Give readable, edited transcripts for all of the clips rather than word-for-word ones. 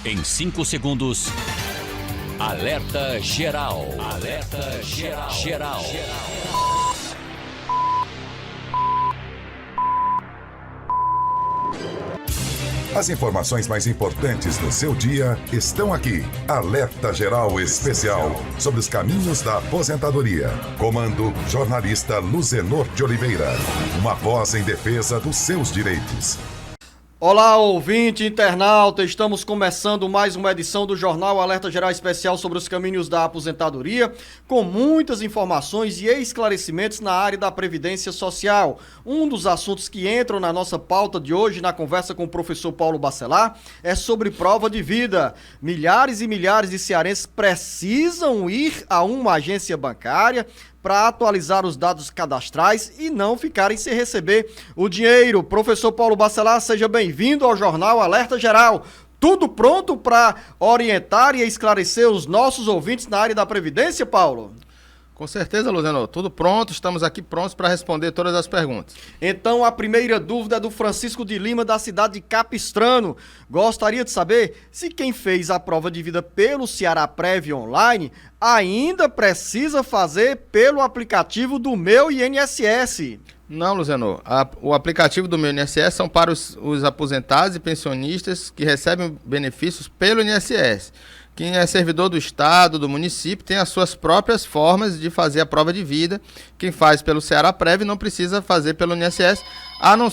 Em 5 segundos, alerta geral. Alerta geral. As informações mais importantes do seu dia estão aqui. Alerta Geral Especial sobre os caminhos da aposentadoria. Comando jornalista Luzenor de Oliveira. Uma voz em defesa dos seus direitos. Olá, ouvinte, internauta, estamos começando mais uma edição do Jornal Alerta Geral Especial sobre os caminhos da aposentadoria, com muitas informações e esclarecimentos na área da Previdência Social. Um dos assuntos que entram na nossa pauta de hoje, na conversa com o professor Paulo Bacelar, é sobre prova de vida. Milhares e milhares de cearenses precisam ir a uma agência bancária para atualizar os dados cadastrais e não ficarem sem receber o dinheiro. Professor Paulo Bacelar, seja bem-vindo ao Jornal Alerta Geral. Tudo pronto para orientar e esclarecer os nossos ouvintes na área da Previdência, Paulo? Com certeza, Luzenor. Tudo pronto, estamos aqui prontos para responder todas as perguntas. Então, a primeira dúvida é do Francisco de Lima, da cidade de Capistrano. Gostaria de saber se quem fez a prova de vida pelo Ceará-Prev online ainda precisa fazer pelo aplicativo do Meu INSS. Não, Luzenor. O aplicativo do Meu INSS são para os aposentados e pensionistas que recebem benefícios pelo INSS. Quem é servidor do estado, do município, tem as suas próprias formas de fazer a prova de vida. Quem faz pelo Ceará-Prev não precisa fazer pelo INSS, a não...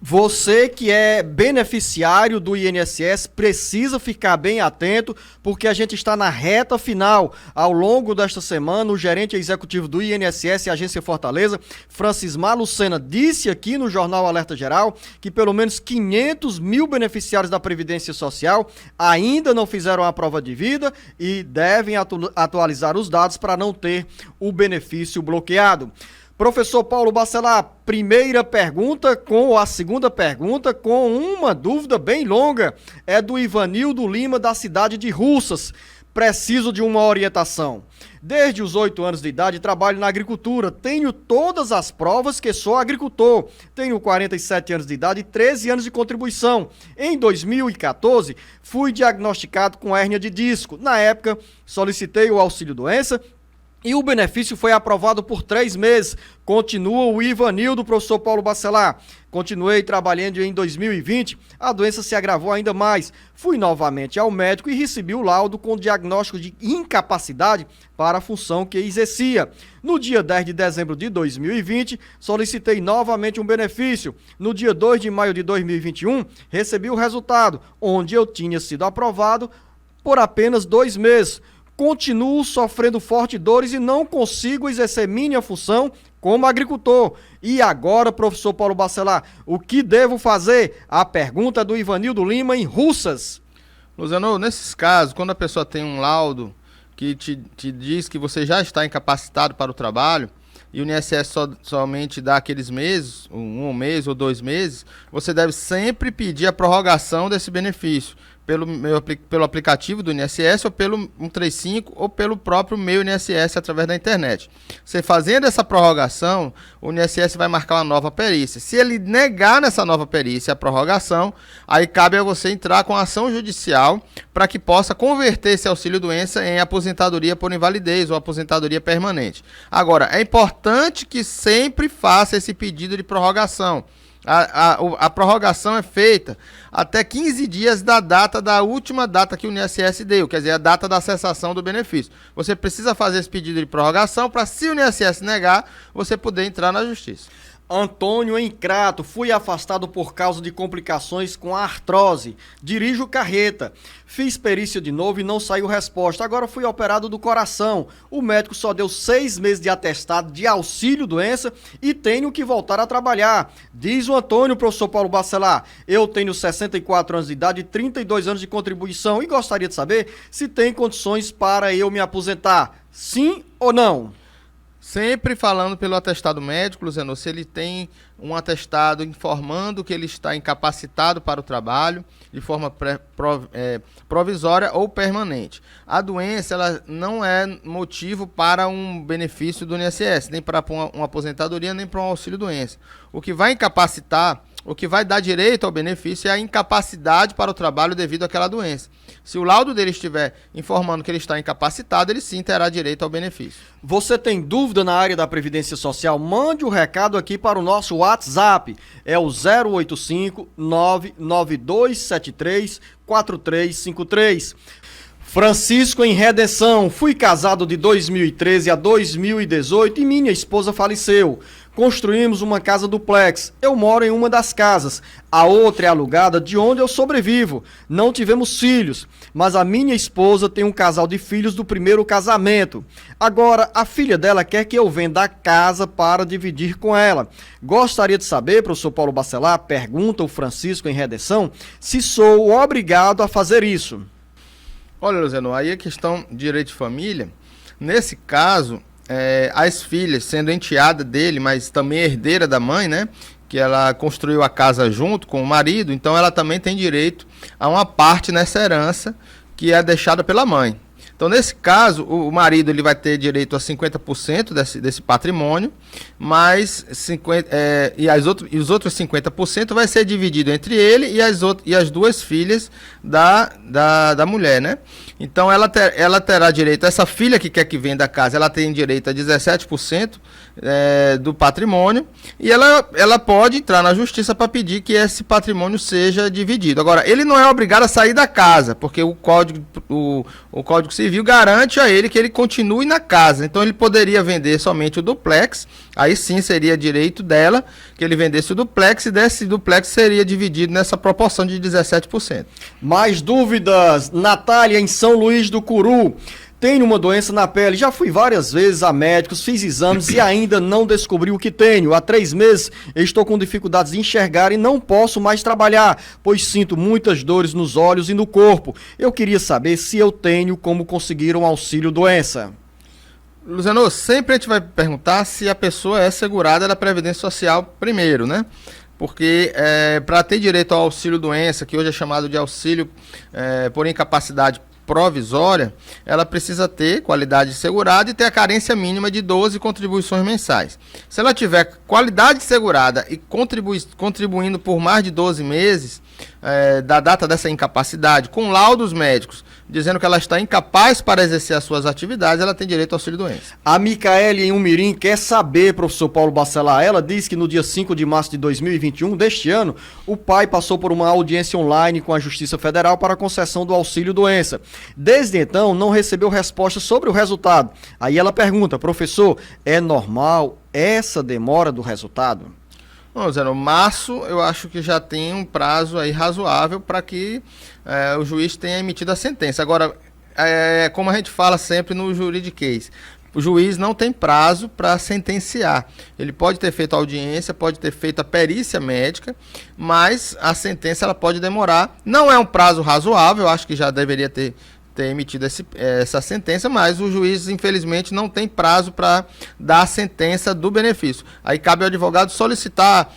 Você que é beneficiário do INSS precisa ficar bem atento, porque a gente está na reta final. Ao longo desta semana, o gerente executivo do INSS e Agência Fortaleza, Francismar Lucena, disse aqui no Jornal Alerta Geral que pelo menos 500 mil beneficiários da Previdência Social ainda não fizeram a prova de vida e devem atualizar os dados para não ter o benefício bloqueado. Professor Paulo Bacelar, primeira pergunta com a segunda pergunta com uma dúvida bem longa. É do Ivanildo Lima, da cidade de Russas. Preciso de uma orientação. Desde os 8 anos de idade trabalho na agricultura. Tenho todas as provas que sou agricultor. Tenho 47 anos de idade e 13 anos de contribuição. Em 2014, fui diagnosticado com hérnia de disco. Na época, solicitei o auxílio-doença e o benefício foi aprovado por 3 meses. Continua o Ivanildo, professor Paulo Bacelar. Continuei trabalhando em 2020, a doença se agravou ainda mais. Fui novamente ao médico e recebi o laudo com diagnóstico de incapacidade para a função que exercia. No dia 10 de dezembro de 2020, solicitei novamente um benefício. No dia 2 de maio de 2021, recebi o resultado, onde eu tinha sido aprovado por apenas 2 meses. Continuo sofrendo fortes dores e não consigo exercer minha função como agricultor. E agora, professor Paulo Bacelar, o que devo fazer? A pergunta é do Ivanildo Lima, em Russas. Luzenor, nesses casos, quando a pessoa tem um laudo que te diz que você já está incapacitado para o trabalho, e o INSS somente dá aqueles meses, um mês ou 2 meses, você deve sempre pedir a prorrogação desse benefício pelo aplicativo do INSS ou pelo 135 ou pelo próprio Meu INSS através da internet. Você fazendo essa prorrogação, o INSS vai marcar uma nova perícia. Se ele negar nessa nova perícia a prorrogação, aí cabe a você entrar com ação judicial para que possa converter esse auxílio-doença em aposentadoria por invalidez ou aposentadoria permanente. Agora, é importante que sempre faça esse pedido de prorrogação. A prorrogação é feita até 15 dias da última data que o INSS deu, quer dizer, a data da cessação do benefício. Você precisa fazer esse pedido de prorrogação para, se o INSS negar, você poder entrar na justiça. Antônio em Crato, fui afastado por causa de complicações com a artrose. Dirijo carreta. Fiz perícia de novo e não saiu resposta. Agora fui operado do coração. O médico só deu 6 meses de atestado de auxílio-doença e tenho que voltar a trabalhar. Diz o Antônio, professor Paulo Bacelar. Eu tenho 64 anos de idade e 32 anos de contribuição e gostaria de saber se tem condições para eu me aposentar. Sim ou não? Sempre falando pelo atestado médico, Luzenor, se ele tem um atestado informando que ele está incapacitado para o trabalho de forma provisória ou permanente. A doença, ela não é motivo para um benefício do INSS, nem para uma aposentadoria, nem para um auxílio-doença. O que vai incapacitar O que vai dar direito ao benefício é a incapacidade para o trabalho devido àquela doença. Se o laudo dele estiver informando que ele está incapacitado, ele sim terá direito ao benefício. Você tem dúvida na área da Previdência Social? Mande o recado aqui para o nosso WhatsApp. É o 085 99273 4353. Francisco em Redenção. Fui casado de 2013 a 2018 e minha esposa faleceu. Construímos uma casa duplex. Eu moro em uma das casas. A outra é alugada de onde eu sobrevivo. Não tivemos filhos, mas a minha esposa tem um casal de filhos do primeiro casamento. Agora, a filha dela quer que eu venda a casa para dividir com ela. Gostaria de saber, professor Paulo Bacelar, pergunta o Francisco em Redenção, se sou obrigado a fazer isso. Olha, Luziano, aí a questão de direito de família, nesse caso, as filhas, sendo enteada dele, mas também herdeira da mãe, né, que ela construiu a casa junto com o marido, então ela também tem direito a uma parte nessa herança que é deixada pela mãe. Então, nesse caso, o marido ele vai ter direito a 50% desse patrimônio, mas os outros 50% vai ser dividido entre ele e as duas filhas da mulher, né? Então, ela terá direito, essa filha que quer que venda a casa, ela tem direito a 17% do patrimônio, e ela pode entrar na justiça para pedir que esse patrimônio seja dividido. Agora, ele não é obrigado a sair da casa, porque o Código Civil garante a ele que ele continue na casa. Então ele poderia vender somente o duplex, aí sim seria direito dela que ele vendesse o duplex e desse duplex seria dividido nessa proporção de 17%. Mais dúvidas? Natália em São Luís do Curu. Tenho uma doença na pele, já fui várias vezes a médicos, fiz exames e ainda não descobri o que tenho. Há 3 meses estou com dificuldades de enxergar e não posso mais trabalhar, pois sinto muitas dores nos olhos e no corpo. Eu queria saber se eu tenho como conseguir um auxílio doença. Luziano, sempre a gente vai perguntar se a pessoa é segurada da Previdência Social primeiro, né? Porque para ter direito ao auxílio doença, que hoje é chamado de auxílio por incapacidade provisória, ela precisa ter qualidade segurada e ter a carência mínima de 12 contribuições mensais. Se ela tiver qualidade segurada e contribuindo por mais de 12 meses da data dessa incapacidade, com laudos médicos dizendo que ela está incapaz para exercer as suas atividades, ela tem direito ao auxílio-doença. A Micaele em Umirim quer saber, professor Paulo Bacelar, ela diz que no dia 5 de março de 2021, deste ano, o pai passou por uma audiência online com a Justiça Federal para a concessão do auxílio-doença. Desde então, não recebeu resposta sobre o resultado. Aí ela pergunta, professor, é normal essa demora do resultado? Não, Zé, no março eu acho que já tem um prazo aí razoável para que o juiz tenha emitido a sentença. Agora, como a gente fala sempre no juridiquês, o juiz não tem prazo para sentenciar. Ele pode ter feito a audiência, pode ter feito a perícia médica, mas a sentença ela pode demorar. Não é um prazo razoável, eu acho que já deveria ter emitido essa sentença, mas o juiz, infelizmente, não tem prazo para dar a sentença do benefício. Aí cabe ao advogado solicitar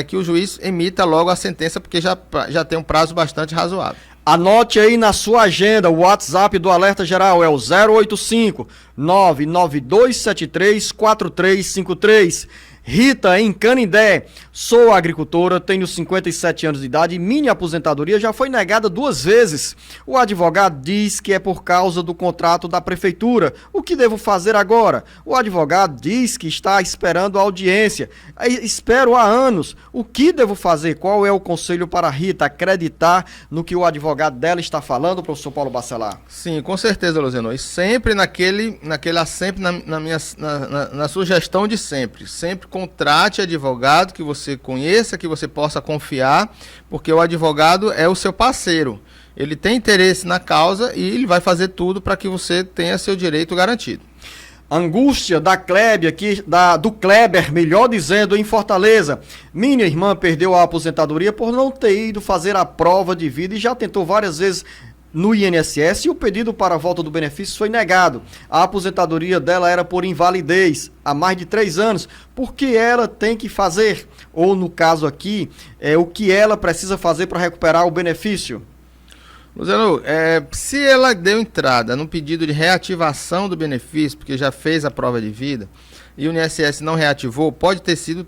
que o juiz emita logo a sentença, porque já tem um prazo bastante razoável. Anote aí na sua agenda, o WhatsApp do Alerta Geral é o 085 99273 4353. Rita, em Canindé, sou agricultora, tenho 57 anos de idade e minha aposentadoria já foi negada 2 vezes. O advogado diz que é por causa do contrato da prefeitura. O que devo fazer agora? O advogado diz que está esperando a audiência. Espero há anos. O que devo fazer? Qual é o conselho para a Rita acreditar no que o advogado dela está falando, professor Paulo Bacelar? Sim, com certeza, Luziano. E sempre na sugestão de sempre contrate advogado que você conheça, que você possa confiar, porque o advogado é o seu parceiro. Ele tem interesse na causa e ele vai fazer tudo para que você tenha seu direito garantido. Angústia da Kleber aqui, do Kleber, melhor dizendo, em Fortaleza. Minha irmã perdeu a aposentadoria por não ter ido fazer a prova de vida e já tentou várias vezes no INSS e o pedido para a volta do benefício foi negado. A aposentadoria dela era por invalidez há mais de 3 anos. Por que ela tem que fazer? Ou no caso aqui, o que ela precisa fazer para recuperar o benefício? Luziano, se ela deu entrada no pedido de reativação do benefício, porque já fez a prova de vida, e o INSS não reativou, pode ter sido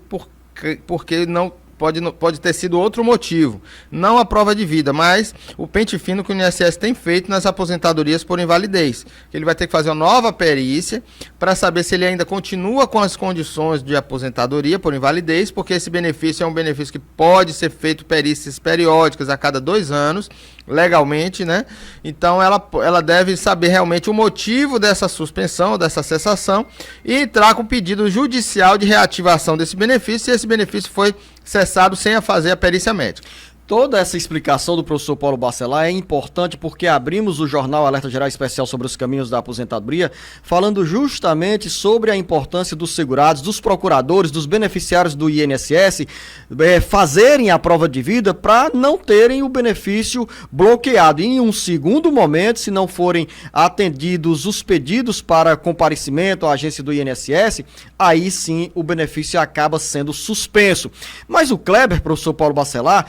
porque não pode ter sido outro motivo, não a prova de vida, mas o pente fino que o INSS tem feito nas aposentadorias por invalidez. Ele vai ter que fazer uma nova perícia para saber se ele ainda continua com as condições de aposentadoria por invalidez, porque esse benefício é um benefício que pode ser feito perícias periódicas a cada 2 anos, legalmente, né? Então ela deve saber realmente o motivo dessa suspensão, dessa cessação, e entrar com pedido judicial de reativação desse benefício, se esse benefício foi cessado sem fazer a perícia médica. Toda essa explicação do professor Paulo Bacelar é importante porque abrimos o jornal Alerta Geral Especial sobre os caminhos da aposentadoria, falando justamente sobre a importância dos segurados, dos procuradores, dos beneficiários do INSS fazerem a prova de vida para não terem o benefício bloqueado. E em um segundo momento, se não forem atendidos os pedidos para comparecimento à agência do INSS, aí sim o benefício acaba sendo suspenso. Mas o Kleber, professor Paulo Bacelar,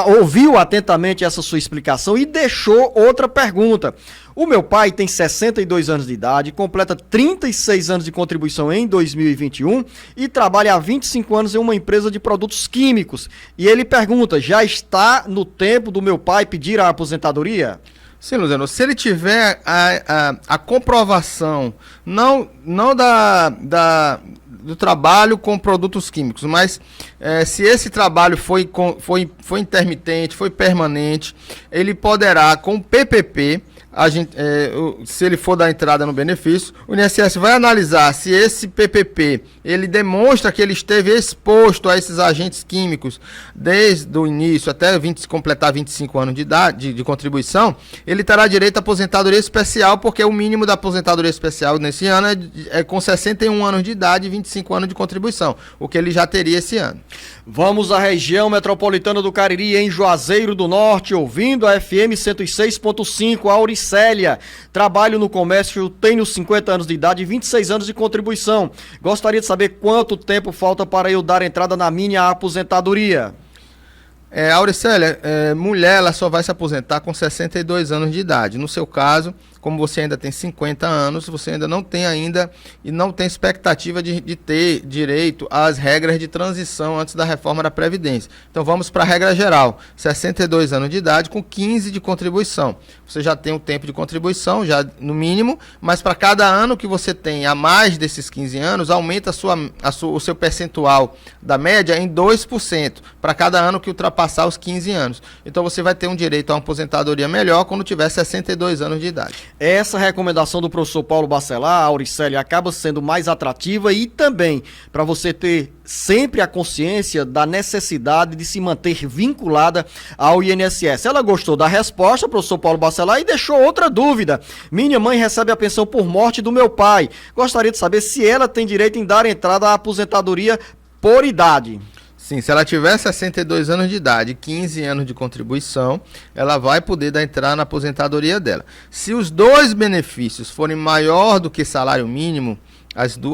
ouviu atentamente essa sua explicação e deixou outra pergunta. O meu pai tem 62 anos de idade, completa 36 anos de contribuição em 2021 e trabalha há 25 anos em uma empresa de produtos químicos. E ele pergunta, já está no tempo do meu pai pedir a aposentadoria? Sim, Luciano, se ele tiver a comprovação, não do trabalho com produtos químicos, mas se esse trabalho foi intermitente, foi permanente, ele poderá, com o PPP, se ele for dar entrada no benefício, o INSS vai analisar se esse PPP ele demonstra que ele esteve exposto a esses agentes químicos desde o início até completar 25 anos de idade de contribuição, ele terá direito à aposentadoria especial, porque o mínimo da aposentadoria especial nesse ano é com 61 anos de idade e 25 anos de contribuição, o que ele já teria esse ano. Vamos à região metropolitana do Cariri, em Juazeiro do Norte, ouvindo a FM 106.5, Auricélia. Trabalho no comércio, tenho 50 anos de idade e 26 anos de contribuição. Gostaria de saber quanto tempo falta para eu dar entrada na minha aposentadoria. Auricélia, mulher, ela só vai se aposentar com 62 anos de idade. No seu caso, como você ainda tem 50 anos, você ainda não tem e não tem expectativa de ter direito às regras de transição antes da reforma da Previdência. Então vamos para a regra geral, 62 anos de idade com 15 de contribuição. Você já tem um tempo de contribuição, já no mínimo, mas para cada ano que você tem a mais desses 15 anos, aumenta o seu percentual da média em 2%, para cada ano que ultrapassar os 15 anos. Então você vai ter um direito a uma aposentadoria melhor quando tiver 62 anos de idade. Essa recomendação do professor Paulo Bacelar, Auricélia, acaba sendo mais atrativa e também para você ter sempre a consciência da necessidade de se manter vinculada ao INSS. Ela gostou da resposta, professor Paulo Bacelar, e deixou outra dúvida. Minha mãe recebe a pensão por morte do meu pai. Gostaria de saber se ela tem direito em dar entrada à aposentadoria por idade. Sim, se ela tiver 62 anos de idade e 15 anos de contribuição, ela vai poder entrar na aposentadoria dela. Se os dois benefícios forem maior do que salário mínimo,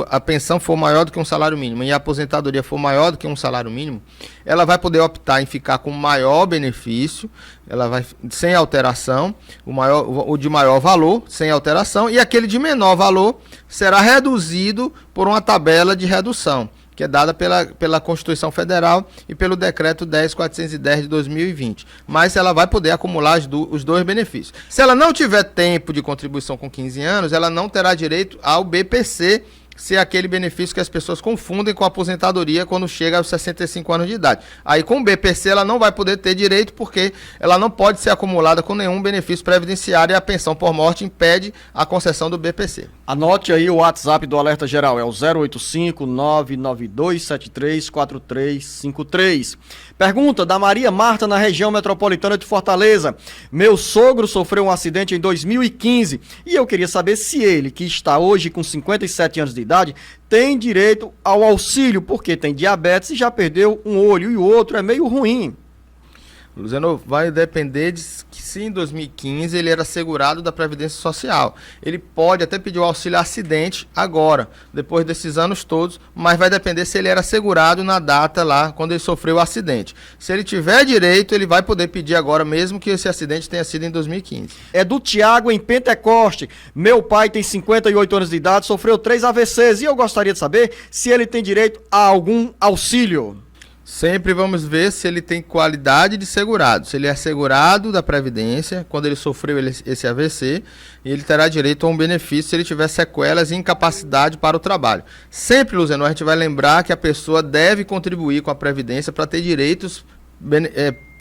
a pensão for maior do que um salário mínimo e a aposentadoria for maior do que um salário mínimo, ela vai poder optar em ficar com maior benefício, ela vai sem alteração, o de maior valor sem alteração, e aquele de menor valor será reduzido por uma tabela de redução, que é dada pela Constituição Federal e pelo Decreto 10.410 de 2020. Mas ela vai poder acumular os dois benefícios. Se ela não tiver tempo de contribuição com 15 anos, ela não terá direito ao BPC, se é aquele benefício que as pessoas confundem com a aposentadoria quando chega aos 65 anos de idade. Aí com o BPC ela não vai poder ter direito porque ela não pode ser acumulada com nenhum benefício previdenciário e a pensão por morte impede a concessão do BPC. Anote aí o WhatsApp do Alerta Geral, é o 085-992734353. Pergunta da Maria Marta, na região metropolitana de Fortaleza. Meu sogro sofreu um acidente em 2015 e eu queria saber se ele, que está hoje com 57 anos de idade, tem direito ao auxílio, porque tem diabetes e já perdeu um olho e o outro é meio ruim. Luciano, vai depender de que se em 2015 ele era segurado da Previdência Social. Ele pode até pedir o auxílio acidente agora, depois desses anos todos, mas vai depender se ele era segurado na data lá, quando ele sofreu o acidente. Se ele tiver direito, ele vai poder pedir agora, mesmo que esse acidente tenha sido em 2015. É do Tiago, em Pentecoste. Meu pai tem 58 anos de idade, sofreu 3 AVCs e eu gostaria de saber se ele tem direito a algum auxílio. Sempre vamos ver se ele tem qualidade de segurado. Se ele é segurado da Previdência, quando ele sofreu esse AVC, ele terá direito a um benefício se ele tiver sequelas e incapacidade para o trabalho. Sempre, Luzenor, a gente vai lembrar que a pessoa deve contribuir com a Previdência para ter direitos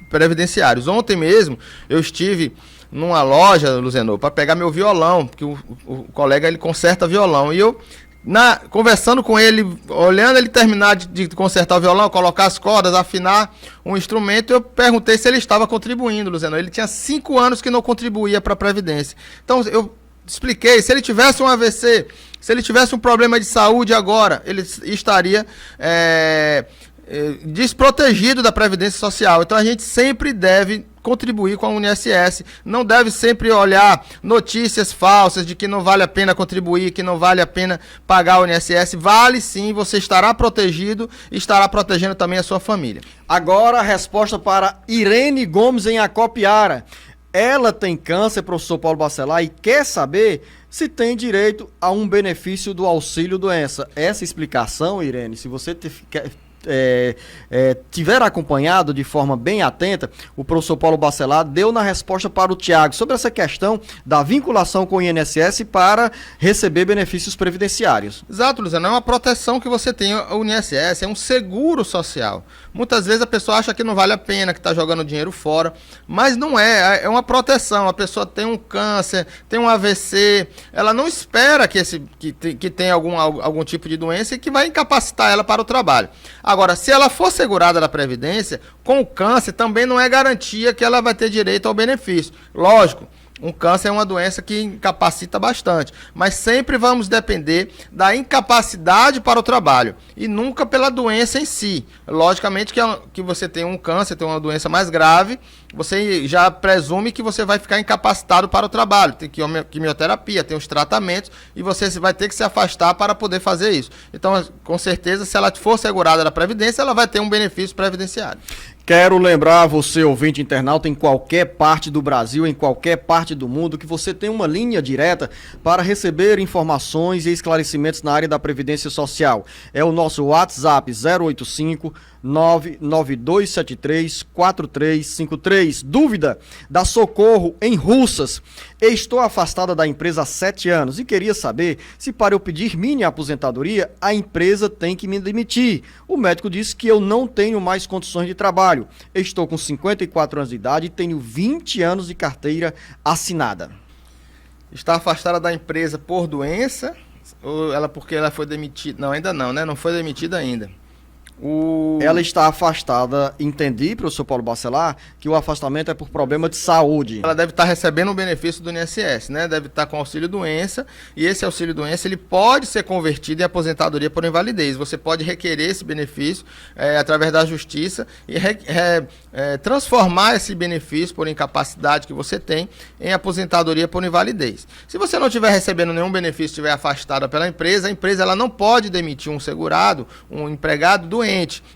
previdenciários. Ontem mesmo eu estive numa loja, Luzenor, para pegar meu violão, porque o colega ele conserta violão, e eu conversando com ele, olhando ele terminar de consertar o violão, colocar as cordas, afinar um instrumento, eu perguntei se ele estava contribuindo, Luzenor. Ele tinha 5 anos que não contribuía para a Previdência. Então eu expliquei, se ele tivesse um AVC, se ele tivesse um problema de saúde agora, ele estaria desprotegido da Previdência Social. Então a gente sempre deve contribuir com a INSS, não deve sempre olhar notícias falsas de que não vale a pena contribuir, que não vale a pena pagar o INSS. Vale sim, você estará protegido e estará protegendo também a sua família. Agora a resposta para Irene Gomes em Acopiara. Ela tem câncer, professor Paulo Bacelar, e quer saber se tem direito a um benefício do auxílio-doença. Essa explicação, Irene, se você tiver acompanhado de forma bem atenta, o professor Paulo Bacelar deu na resposta para o Tiago sobre essa questão da vinculação com o INSS para receber benefícios previdenciários. Exato, Luciano, é uma proteção que você tem o INSS, é um seguro social. Muitas vezes a pessoa acha que não vale a pena, que está jogando dinheiro fora, mas não é uma proteção. A pessoa tem um câncer, tem um AVC, ela não espera que tenha algum tipo de doença e que vai incapacitar ela para o trabalho. Agora, se ela for segurada da Previdência, com o câncer também não é garantia que ela vai ter direito ao benefício. Lógico, um câncer é uma doença que incapacita bastante, mas sempre vamos depender da incapacidade para o trabalho e nunca pela doença em si. Logicamente que você tem um câncer, tem uma doença mais grave, você já presume que você vai ficar incapacitado para o trabalho. Tem quimioterapia, tem os tratamentos e você vai ter que se afastar para poder fazer isso. Então, com certeza, se ela for segurada da Previdência, ela vai ter um benefício previdenciário. Quero lembrar você, ouvinte internauta, em qualquer parte do Brasil, em qualquer parte do mundo, que você tem uma linha direta para receber informações e esclarecimentos na área da Previdência Social. É o nosso WhatsApp 085 99273 4353. Dúvida da Socorro em Russas. Estou afastada da empresa há 7 anos e queria saber se para eu pedir minha aposentadoria, a empresa tem que me demitir. O médico disse que eu não tenho mais condições de trabalho. Estou com 54 anos de idade e tenho 20 anos de carteira assinada. Está afastada da empresa por doença ou porque ela foi demitida? Não, ainda não, né? Não foi demitida ainda. Ela está afastada, entendi, professor Paulo Bacelar, que o afastamento é por problema de saúde. Ela deve estar recebendo um benefício do INSS, né? Deve estar com auxílio-doença, e esse auxílio-doença ele pode ser convertido em aposentadoria por invalidez. Você pode requerer esse benefício através da justiça e transformar esse benefício por incapacidade que você tem em aposentadoria por invalidez. Se você não estiver recebendo nenhum benefício, estiver afastada pela empresa, a empresa ela não pode demitir um segurado, um empregado doente,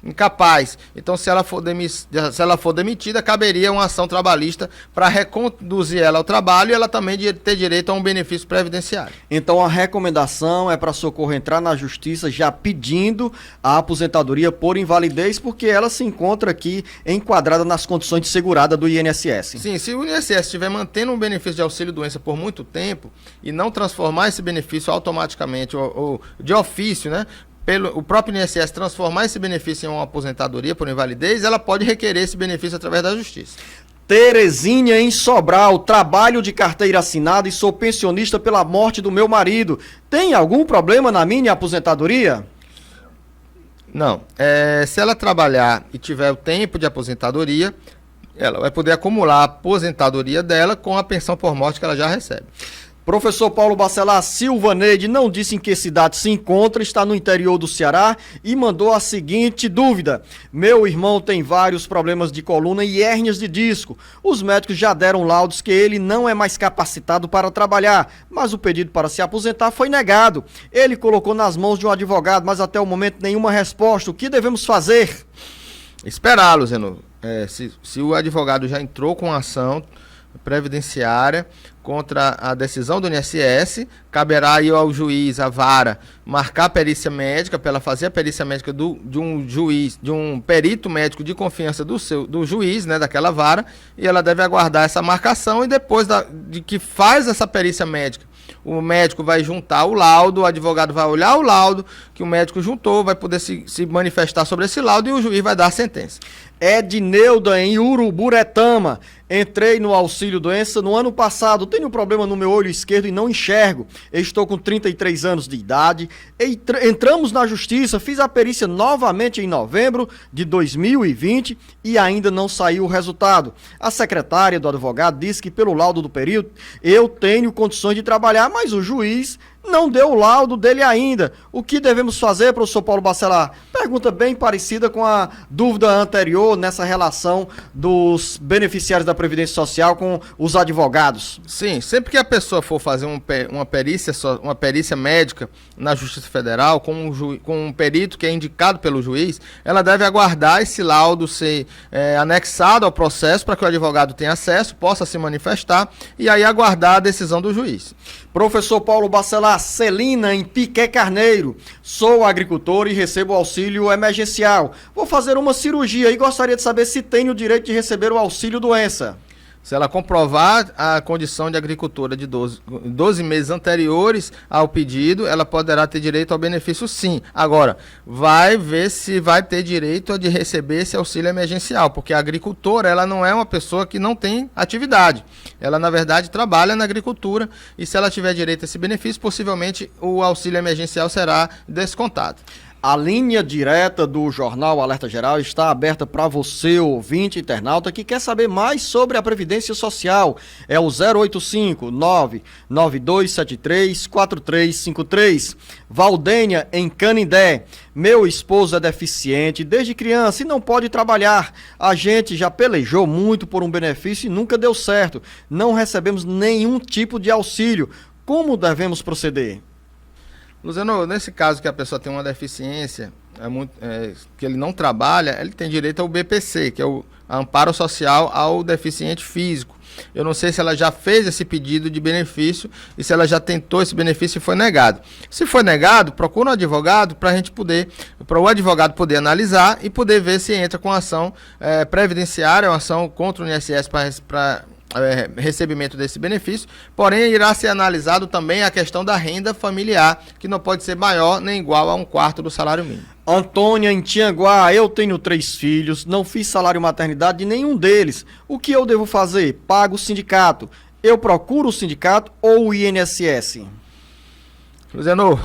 incapaz. Então, se ela for demitida, caberia uma ação trabalhista para reconduzir ela ao trabalho e ela também ter direito a um benefício previdenciário. Então, a recomendação é para a Socorro entrar na justiça já pedindo a aposentadoria por invalidez, porque ela se encontra aqui enquadrada nas condições de segurada do INSS. Sim, se o INSS estiver mantendo um benefício de auxílio-doença por muito tempo e não transformar esse benefício automaticamente ou de ofício, né? O próprio INSS transformar esse benefício em uma aposentadoria por invalidez, ela pode requerer esse benefício através da justiça. Terezinha em Sobral, trabalho de carteira assinada e sou pensionista pela morte do meu marido. Tem algum problema na minha aposentadoria? Não. Se ela trabalhar e tiver o tempo de aposentadoria, ela vai poder acumular a aposentadoria dela com a pensão por morte que ela já recebe. Professor Paulo Bacelar, Silvaneide não disse em que cidade se encontra, está no interior do Ceará e mandou a seguinte dúvida. Meu irmão tem vários problemas de coluna e hérnias de disco. Os médicos já deram laudos que ele não é mais capacitado para trabalhar, mas o pedido para se aposentar foi negado. Ele colocou nas mãos de um advogado, mas até o momento nenhuma resposta. O que devemos fazer? Esperá-lo, Zeno. Se o advogado já entrou com a ação, previdenciária contra a decisão do INSS, caberá aí ao juiz, à vara, marcar a perícia médica, para ela fazer a perícia médica de um juiz, de um perito médico de confiança do juiz, né, daquela vara, e ela deve aguardar essa marcação, e depois de que faz essa perícia médica, o médico vai juntar o laudo, o advogado vai olhar o laudo que o médico juntou, vai poder se manifestar sobre esse laudo e o juiz vai dar a sentença. Edneuda, em Uruburetama. Entrei no auxílio doença no ano passado. Tenho um problema no meu olho esquerdo e não enxergo. Estou com 33 anos de idade. Entramos na justiça, fiz a perícia novamente em novembro de 2020 e ainda não saiu o resultado. A secretária do advogado disse que pelo laudo do período eu tenho condições de trabalhar, mas o juiz não deu o laudo dele ainda. O que devemos fazer, professor Paulo Bacelar? Pergunta bem parecida com a dúvida anterior nessa relação dos beneficiários da Previdência Social com os advogados. Sim, sempre que a pessoa for fazer uma perícia médica na Justiça Federal com um perito que é indicado pelo juiz, ela deve aguardar esse laudo ser anexado ao processo para que o advogado tenha acesso, possa se manifestar e aí aguardar a decisão do juiz. Professor Paulo Bacelar, Celina, em Piqué Carneiro. Sou agricultor e recebo auxílio emergencial. Vou fazer uma cirurgia e gostaria de saber se tenho o direito de receber o auxílio doença. Se ela comprovar a condição de agricultora de 12 meses anteriores ao pedido, ela poderá ter direito ao benefício, sim. Agora, vai ver se vai ter direito de receber esse auxílio emergencial, porque a agricultora, ela não é uma pessoa que não tem atividade. Ela, na verdade, trabalha na agricultura e se ela tiver direito a esse benefício, possivelmente o auxílio emergencial será descontado. A linha direta do Jornal Alerta Geral está aberta para você, ouvinte internauta, que quer saber mais sobre a Previdência Social. É o 085-99273-4353. Valdênia, em Canindé. Meu esposo é deficiente desde criança e não pode trabalhar. A gente já pelejou muito por um benefício e nunca deu certo. Não recebemos nenhum tipo de auxílio. Como devemos proceder? Luciano, nesse caso que a pessoa tem uma deficiência, que ele não trabalha, ele tem direito ao BPC, que é o Amparo Social ao Deficiente Físico. Eu não sei se ela já fez esse pedido de benefício e se ela já tentou esse benefício e foi negado. Se foi negado, procura um advogado para o advogado poder analisar e poder ver se entra com ação previdenciária, uma ação contra o INSS para recebimento desse benefício, porém irá ser analisado também a questão da renda familiar, que não pode ser maior nem igual a 1/4 do salário mínimo. Antônia, em Tianguá, eu tenho 3 filhos, não fiz salário maternidade de nenhum deles. O que eu devo fazer? Pago o sindicato. Eu procuro o sindicato ou o INSS? Luciano,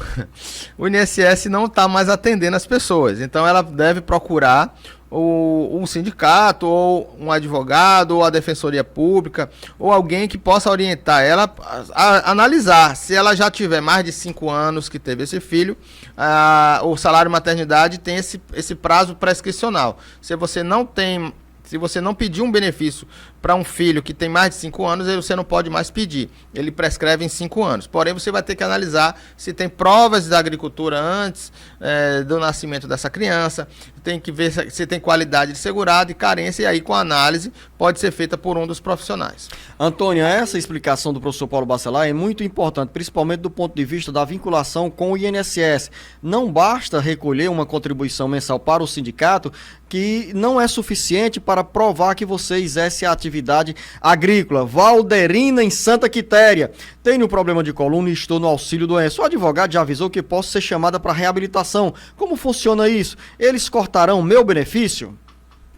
o INSS não está mais atendendo as pessoas, então ela deve procurar um sindicato, ou um advogado, ou a defensoria pública, ou alguém que possa orientar ela a analisar se ela já tiver mais de 5 anos que teve esse filho, o salário maternidade tem esse prazo prescricional. Se você não pediu um benefício para um filho que tem mais de 5 anos, você não pode mais pedir. Ele prescreve em 5 anos. Porém, você vai ter que analisar se tem provas da agricultura antes do nascimento dessa criança, tem que ver se tem qualidade de segurado e carência, e aí com a análise pode ser feita por um dos profissionais. Antônia, essa explicação do professor Paulo Bacelar é muito importante, principalmente do ponto de vista da vinculação com o INSS. Não basta recolher uma contribuição mensal para o sindicato, que não é suficiente para provar que você exerce a atividade agrícola. Valderina, em Santa Quitéria. Tenho problema de coluna e estou no auxílio doença. O advogado já avisou que posso ser chamada para reabilitação. Como funciona isso? Eles cortarão meu benefício?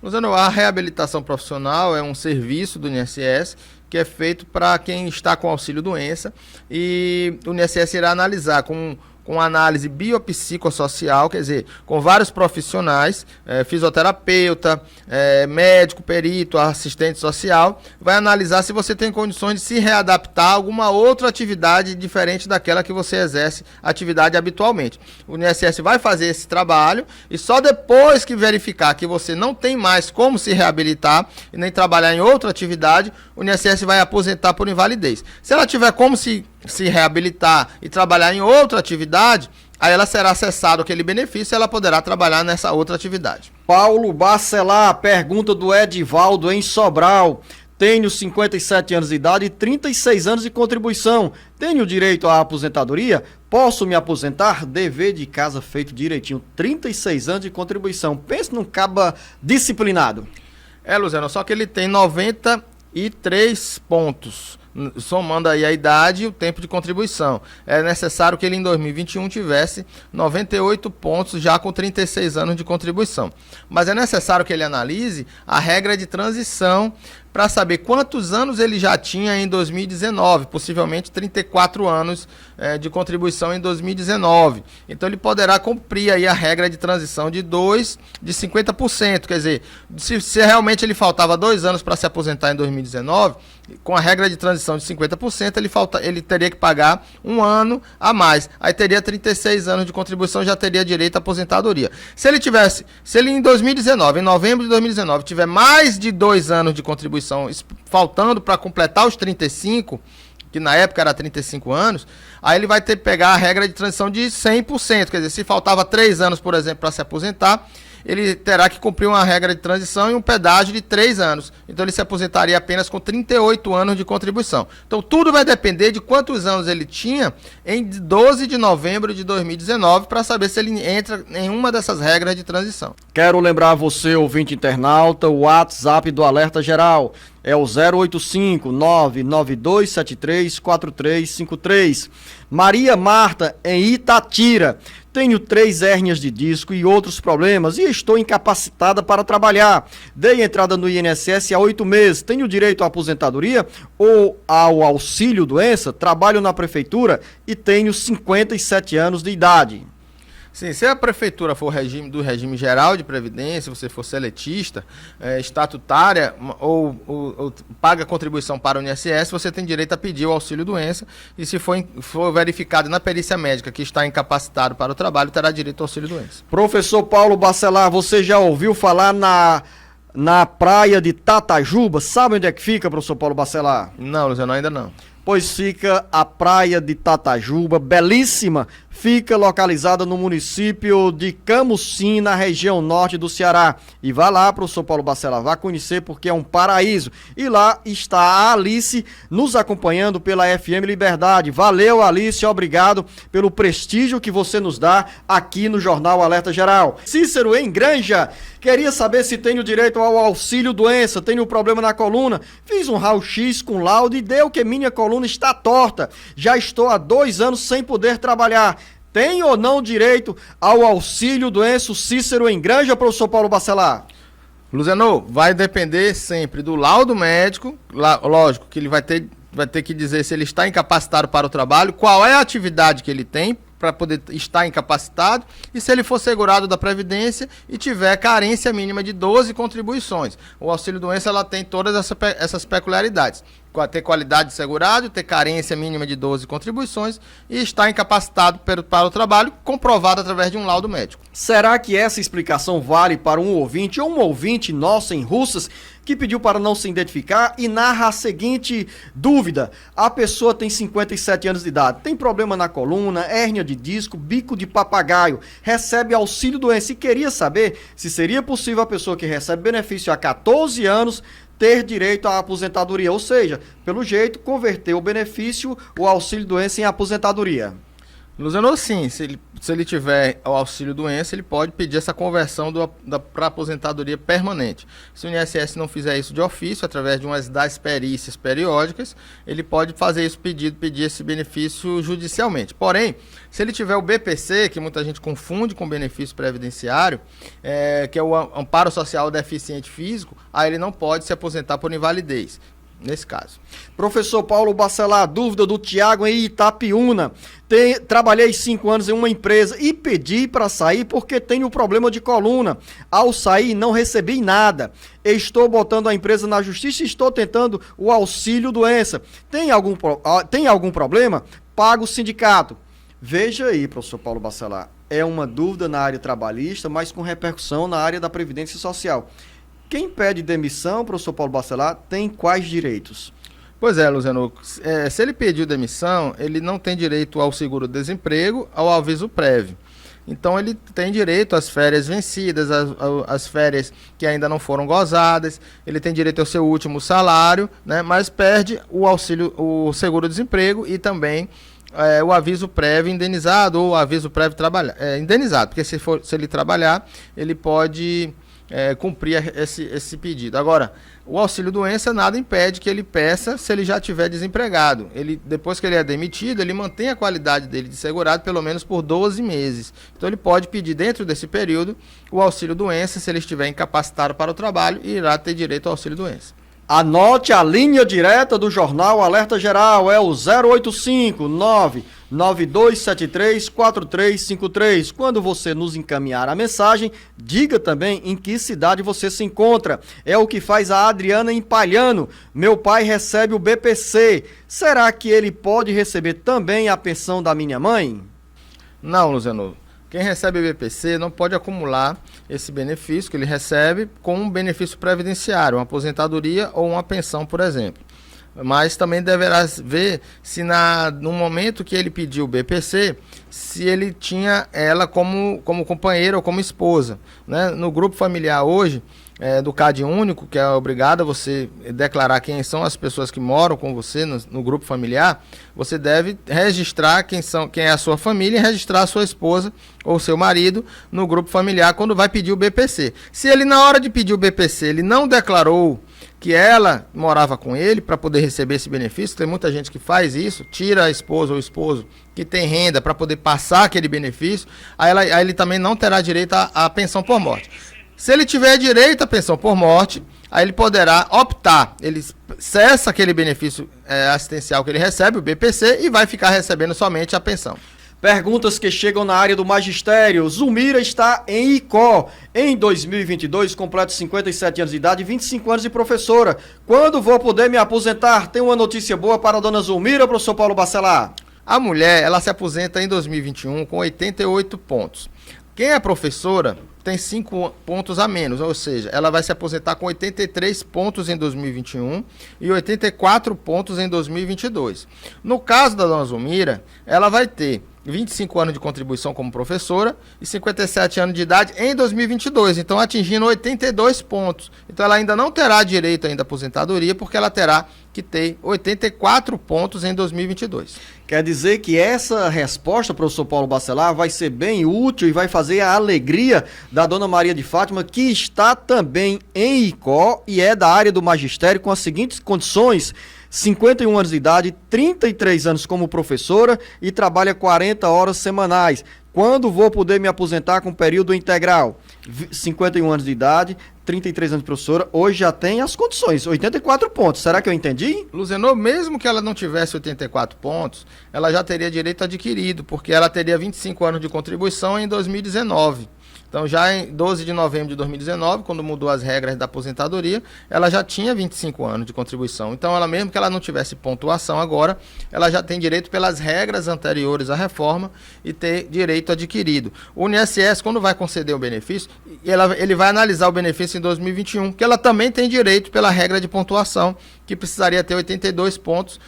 Luciano, a reabilitação profissional é um serviço do INSS que é feito para quem está com auxílio doença, e o INSS irá analisar com análise biopsicossocial, quer dizer, com vários profissionais, fisioterapeuta, médico, perito, assistente social, vai analisar se você tem condições de se readaptar a alguma outra atividade diferente daquela que você exerce atividade habitualmente. O INSS vai fazer esse trabalho e só depois que verificar que você não tem mais como se reabilitar e nem trabalhar em outra atividade, o INSS vai aposentar por invalidez. Se ela tiver como se reabilitar e trabalhar em outra atividade, aí ela será cessado aquele benefício e ela poderá trabalhar nessa outra atividade. Paulo Bacelar, pergunta do Edivaldo, em Sobral. Tenho 57 anos de idade e 36 anos de contribuição. Tenho direito à aposentadoria? Posso me aposentar? Dever de casa feito direitinho. 36 anos de contribuição. Pense num caba disciplinado. Luciano, só que ele tem 93 pontos, somando aí a idade e o tempo de contribuição. É necessário que ele em 2021 tivesse 98 pontos já com 36 anos de contribuição. Mas é necessário que ele analise a regra de transição para saber quantos anos ele já tinha em 2019, possivelmente 34 anos de contribuição em 2019. Então ele poderá cumprir aí a regra de transição de 50%, quer dizer, se realmente ele faltava 2 anos para se aposentar em 2019, com a regra de transição de 50%, ele teria que pagar 1 ano a mais. Aí teria 36 anos de contribuição, já teria direito à aposentadoria. Se ele em 2019, em novembro de 2019, tiver mais de 2 anos de contribuição, faltando para completar os 35, que na época era 35 anos, aí ele vai ter que pegar a regra de transição de 100%, quer dizer, se faltava 3 anos, por exemplo, para se aposentar, ele terá que cumprir uma regra de transição e um pedágio de 3 anos. Então ele se aposentaria apenas com 38 anos de contribuição. Então tudo vai depender de quantos anos ele tinha em 12 de novembro de 2019 para saber se ele entra em uma dessas regras de transição. Quero lembrar você, ouvinte internauta, o WhatsApp do Alerta Geral é o 085-99273-4353. Maria Marta, em Itatira. Tenho 3 hérnias de disco e outros problemas e estou incapacitada para trabalhar. Dei entrada no INSS há 8 meses. Tenho direito à aposentadoria ou ao auxílio doença? Trabalho na prefeitura e tenho 57 anos de idade. Sim, se a prefeitura for do regime geral de previdência, você for seletista, estatutária ou paga contribuição para o INSS, você tem direito a pedir o auxílio doença e se for verificado na perícia médica que está incapacitado para o trabalho, terá direito ao auxílio doença. Professor Paulo Bacelar, você já ouviu falar na praia de Tatajuba? Sabe onde é que fica, professor Paulo Bacelar? Não, Luciano, ainda não. Pois fica a praia de Tatajuba, belíssima, fica localizada no município de Camusim, na região norte do Ceará. E vá lá, professor Paulo Bacelar, vá conhecer porque é um paraíso. E lá está a Alice nos acompanhando pela FM Liberdade. Valeu, Alice, obrigado pelo prestígio que você nos dá aqui no Jornal Alerta Geral. Cícero em Granja, queria saber se tenho direito ao auxílio doença, tenho problema na coluna, fiz um raio-x com laudo e deu que minha coluna está torta, já estou há 2 anos sem poder trabalhar. Tem ou não direito ao auxílio doença? Cícero em Granja, professor Paulo Bacelar? Luciano, vai depender sempre do laudo médico, lógico que ele vai ter que dizer se ele está incapacitado para o trabalho, qual é a atividade que ele tem para poder estar incapacitado e se ele for segurado da Previdência e tiver carência mínima de 12 contribuições. O auxílio doença ela tem todas essas peculiaridades. Ter qualidade de segurado, ter carência mínima de 12 contribuições e estar incapacitado para o trabalho, comprovado através de um laudo médico. Será que essa explicação vale para um ouvinte ou um ouvinte nosso em Russas que pediu para não se identificar e narra a seguinte dúvida? A pessoa tem 57 anos de idade, tem problema na coluna, hérnia de disco, bico de papagaio, recebe auxílio doença e queria saber se seria possível a pessoa que recebe benefício há 14 anos ter direito à aposentadoria, ou seja, pelo jeito, converter o benefício, o auxílio doença em aposentadoria. Luciano, sim, se ele tiver o auxílio doença, ele pode pedir essa conversão para aposentadoria permanente. Se o INSS não fizer isso de ofício, através de das perícias periódicas, ele pode fazer isso, pedir esse benefício judicialmente. Porém, se ele tiver o BPC, que muita gente confunde com benefício previdenciário, que é o Amparo Social Deficiente Físico, aí ele não pode se aposentar por invalidez. Nesse caso. Professor Paulo Bacelar, dúvida do Tiago em Itapiúna. Trabalhei 5 anos em uma empresa e pedi para sair porque tenho problema de coluna. Ao sair, não recebi nada. Estou botando a empresa na justiça e estou tentando o auxílio doença. Tem algum problema? Pago o sindicato. Veja aí, professor Paulo Bacelar, é uma dúvida na área trabalhista, mas com repercussão na área da Previdência Social. Quem pede demissão, professor Paulo Bacelar, tem quais direitos? Pois é, Luciano, se ele pediu demissão, ele não tem direito ao seguro-desemprego, ao aviso prévio. Então ele tem direito às férias vencidas, às férias que ainda não foram gozadas, ele tem direito ao seu último salário, né? Mas perde o auxílio, o seguro-desemprego e também o aviso prévio indenizado ou o aviso prévio indenizado, porque se ele trabalhar, ele pode cumprir esse pedido. Agora, o auxílio-doença nada impede que ele peça se ele já estiver desempregado. Depois que ele é demitido, ele mantém a qualidade dele de segurado pelo menos por 12 meses. Então ele pode pedir dentro desse período o auxílio-doença se ele estiver incapacitado para o trabalho e irá ter direito ao auxílio-doença. Anote a linha direta do Jornal Alerta Geral, é o 085-99273-4353. Quando você nos encaminhar a mensagem, diga também em que cidade você se encontra. É o que faz a Adriana Empalhano. Meu pai recebe o BPC. Será que ele pode receber também a pensão da minha mãe? Não, Luziano. Quem recebe BPC não pode acumular esse benefício que ele recebe com um benefício previdenciário, uma aposentadoria ou uma pensão, por exemplo. Mas também deverá ver se no momento que ele pediu o BPC, se ele tinha ela como companheira ou como esposa, né? No grupo familiar hoje, do CAD único, que é obrigado a você declarar quem são as pessoas que moram com você no grupo familiar, você deve registrar quem é a sua família e registrar a sua esposa ou seu marido no grupo familiar quando vai pedir o BPC. Se ele, na hora de pedir o BPC, ele não declarou que ela morava com ele para poder receber esse benefício, tem muita gente que faz isso, tira a esposa ou o esposo que tem renda para poder passar aquele benefício, aí ele também não terá direito à pensão por morte. Se ele tiver direito à pensão por morte, aí ele poderá optar, ele cessa aquele benefício assistencial que ele recebe, o BPC, e vai ficar recebendo somente a pensão. Perguntas que chegam na área do magistério. Zulmira está em Icó. Em 2022, completo 57 anos de idade e 25 anos de professora. Quando vou poder me aposentar? Tem uma notícia boa para a dona Zulmira, professor Paulo Bacelar. A mulher, ela se aposenta em 2021 com 88 pontos. Quem é professora tem 5 pontos a menos, ou seja, ela vai se aposentar com 83 pontos em 2021 e 84 pontos em 2022. No caso da dona Zulmira, ela vai ter 25 anos de contribuição como professora e 57 anos de idade em 2022, então atingindo 82 pontos. Então ela ainda não terá direito ainda à aposentadoria, porque ela terá que ter 84 pontos em 2022. Quer dizer que essa resposta, professor Paulo Bacelar, vai ser bem útil e vai fazer a alegria da dona Maria de Fátima, que está também em Icó e é da área do magistério com as seguintes condições: 51 anos de idade, 33 anos como professora e trabalha 40 horas semanais. Quando vou poder me aposentar com período integral? 51 anos de idade, 33 anos de professora, hoje já tem as condições, 84 pontos. Será que eu entendi? Luzenor, mesmo que ela não tivesse 84 pontos, ela já teria direito adquirido, porque ela teria 25 anos de contribuição em 2019. Então, já em 12 de novembro de 2019, quando mudou as regras da aposentadoria, ela já tinha 25 anos de contribuição. Então, ela mesmo que ela não tivesse pontuação agora, ela já tem direito pelas regras anteriores à reforma e ter direito adquirido. O INSS, quando vai conceder o benefício, ele vai analisar o benefício em 2021, que ela também tem direito pela regra de pontuação, que precisaria ter 82 pontos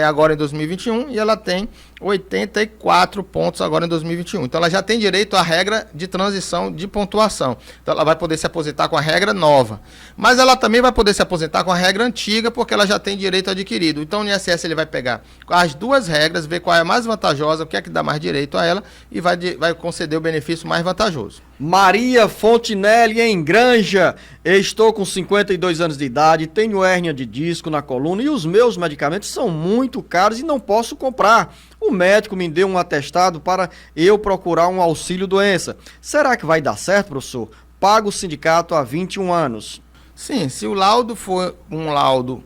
agora em 2021, e ela tem 84 pontos agora em 2021. Então, ela já tem direito à regra de transição de pontuação. Então, ela vai poder se aposentar com a regra nova. Mas ela também vai poder se aposentar com a regra antiga, porque ela já tem direito adquirido. Então, o INSS ele vai pegar as duas regras, ver qual é a mais vantajosa, o que é que dá mais direito a ela, e vai conceder o benefício mais vantajoso. Maria Fontinelli, em Granja. Estou com 52 anos de idade, tenho hérnia de disco na coluna e os meus medicamentos são muito caros e não posso comprar. O médico me deu um atestado para eu procurar um auxílio-doença. Será que vai dar certo, professor? Pago o sindicato há 21 anos. Sim, se o laudo for um laudo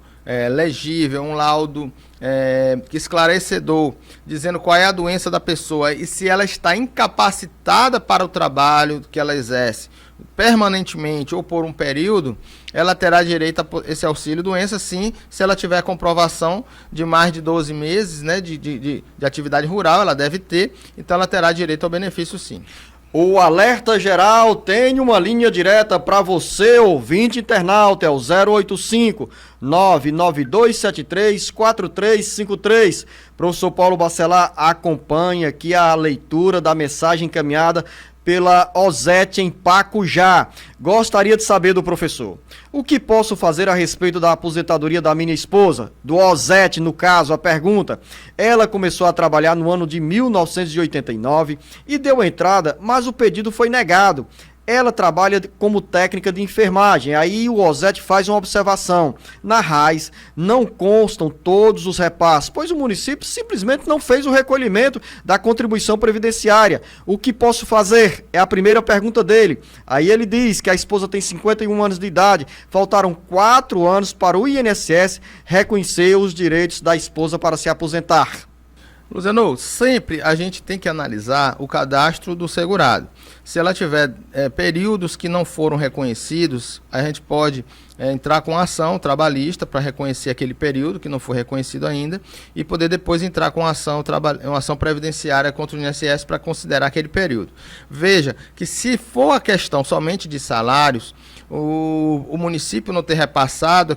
legível, um laudo esclarecedor, dizendo qual é a doença da pessoa e se ela está incapacitada para o trabalho que ela exerce permanentemente ou por um período, ela terá direito a esse auxílio-doença, sim, se ela tiver comprovação de mais de 12 meses, né, de atividade rural, ela deve ter, então ela terá direito ao benefício, sim. O Alerta Geral tem uma linha direta para você, ouvinte internauta, é o 085 99273 4353. Professor Paulo Bacelar acompanha aqui a leitura da mensagem encaminhada pela Osete em Pacujá. Gostaria de saber do professor, o que posso fazer a respeito da aposentadoria da minha esposa? Do Osete, no caso, a pergunta. Ela começou a trabalhar no ano de 1989 e deu entrada, mas o pedido foi negado. Ela trabalha como técnica de enfermagem. Aí o Osete faz uma observação. Na RAIS não constam todos os repasses, pois o município simplesmente não fez o recolhimento da contribuição previdenciária. O que posso fazer? É a primeira pergunta dele. Aí ele diz que a esposa tem 51 anos de idade, faltaram 4 anos para o INSS reconhecer os direitos da esposa para se aposentar. Luciano, sempre a gente tem que analisar o cadastro do segurado. Se ela tiver períodos que não foram reconhecidos, a gente pode entrar com ação trabalhista para reconhecer aquele período que não foi reconhecido ainda e poder depois entrar com uma ação previdenciária contra o INSS para considerar aquele período. Veja que se for a questão somente de salários, o município não ter repassado